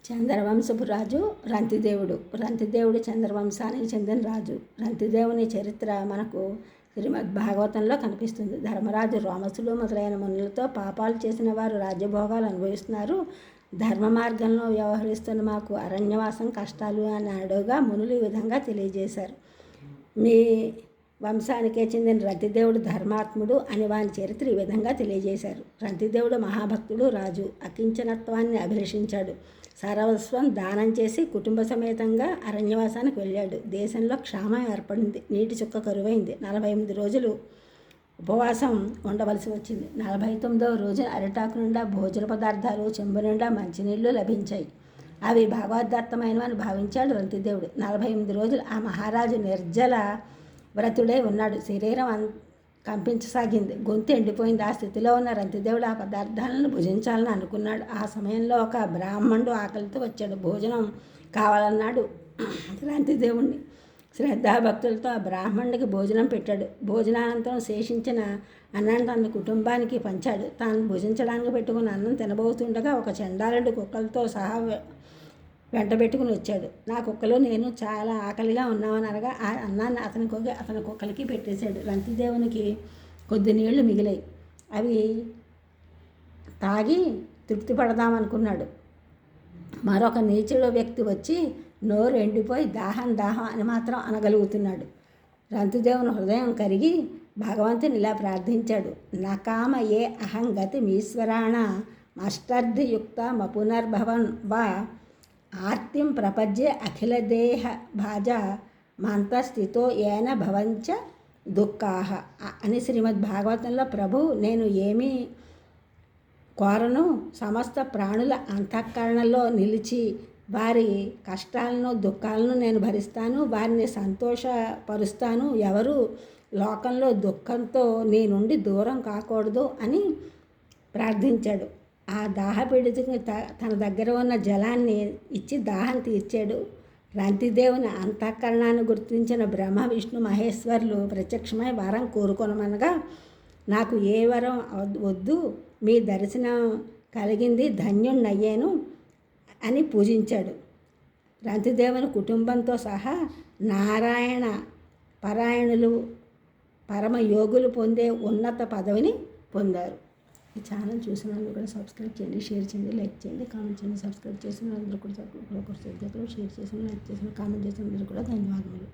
చంద్రవంశపు రాజు రంతిదేవుడు. రంతిదేవుడు చంద్రవంశానికి చెందిన రాజు. రంతిదేవుని చరిత్ర మనకు శ్రీమద్ భాగవతంలో కనిపిస్తుంది. ధర్మరాజు రోమసులు మొదలైన మునులతో పాపాలు చేసిన వారు రాజ్యభోగాలు అనుభవిస్తున్నారు. ధర్మ మార్గంలో వ్యవహరిస్తున్న మాకు అరణ్యవాసం కష్టాలు అని అడుగా మునులు ఈ విధంగా తెలియజేశారు. మీ వంశానికే చెందిన రంతిదేవుడు ధర్మాత్ముడు అని వాని చరిత్ర ఈ విధంగా తెలియజేశారు. రంతిదేవుడు మహాభక్తుడు రాజు. అకించనత్వాన్ని అభిలషించాడు. సర్వస్వం దానం చేసి కుటుంబ సమేతంగా అరణ్యవాసానికి వెళ్ళాడు. దేశంలో క్షామం ఏర్పడింది. నీటి చుక్క కరువైంది. 48 రోజులు ఉపవాసం ఉండవలసి వచ్చింది. 49వ రోజున అరిటాకు నిండా భోజన పదార్థాలు, చెంబు నిండా మంచినీళ్లు లభించాయి. అవి భగవద్దత్తమైనవని భావించాడు రంతిదేవుడు. 48 రోజులు ఆ మహారాజు నిర్జల వ్రతుడై ఉన్నాడు. శరీరం కంపించసాగింది. గొంతు ఎండిపోయింది. ఆ స్థితిలో ఉన్న రంతిదేవుడు ఆ పదార్థాలను భుజించాలని అనుకున్నాడు. ఆ సమయంలో ఒక బ్రాహ్మణుడు ఆకలితో వచ్చాడు. భోజనం కావాలన్నాడు రంతిదేవుణ్ణి. శ్రద్ధాభక్తులతో ఆ బ్రాహ్మణుడికి భోజనం పెట్టాడు. భోజనానంతరం శేషించిన అన్నాన్ని తన కుటుంబానికి పంచాడు. తాను భుజించడానికి పెట్టుకున్న అన్నం తినబోతుండగా ఒక చండాలుడు కుక్కలతో సహా వెంటబెట్టుకుని వచ్చాడు. నా కుక్కలు నేను చాలా ఆకలిగా ఉన్నామని అనగా ఆ అన్నాన్ని అతని కుక్కలకి పెట్టేశాడు. రంతిదేవునికి కొద్ది నీళ్లు మిగిలాయి. అవి తాగి తృప్తి పడదామనుకున్నాడు. మరొక నీచుడు వ్యక్తి వచ్చి నోరు ఎండిపోయి దాహం అని మాత్రం అనగలుగుతున్నాడు. రంతిదేవుని హృదయం కరిగి భగవంతుని ఇలా ప్రార్థించాడు. నకామ ఏ అహంగతి మీశ్వరాణ మష్టర్ధియుక్త మపునర్భవన్ వా ఆర్తిం ప్రపంచే అఖిలదేహ భాజ మంతస్థితో ఏన భవంచ దుఃఖాహ అని శ్రీమద్ భాగవతంలో ప్రభు నేను ఏమీ కోరను, సమస్త ప్రాణుల అంతఃకరణలో నిలిచి వారి కష్టాలను దుఃఖాలను నేను భరిస్తాను, వారిని సంతోషపరుస్తాను, ఎవరు లోకంలో దుఃఖంతో నీ నుండి దూరం కాకూడదు అని ప్రార్థించాడు. ఆ దాహపీడితుని తన దగ్గర ఉన్న జలాన్ని ఇచ్చి దాహం తీర్చాడు. రంతిదేవుని అంతఃకరణాన్ని గుర్తించిన బ్రహ్మ విష్ణు మహేశ్వరులు ప్రత్యక్షమై వరం కోరుకొనమనగా నాకు ఏ వరం వద్దు, మీ దర్శనం కలిగింది, ధన్యుణ్ణయ్యాను అని పూజించాడు. రంతిదేవుని కుటుంబంతో సహా నారాయణ పరాయణులు పరమయోగులు పొందే ఉన్నత పదవిని పొందారు. ఈ ఛానల్ చూసిన వాళ్ళు కూడా సబ్స్క్రైబ్ చేయండి, షేర్ చేయండి, లైక్ చేయండి, కామెంట్ చేయండి. సబ్స్క్రైబ్ చేసిన అందరూ కూడా షేర్ చేసిన, లైక్ చేసిన, కామెంట్ చేసిన అందరూ కూడా ధన్యవాదములు.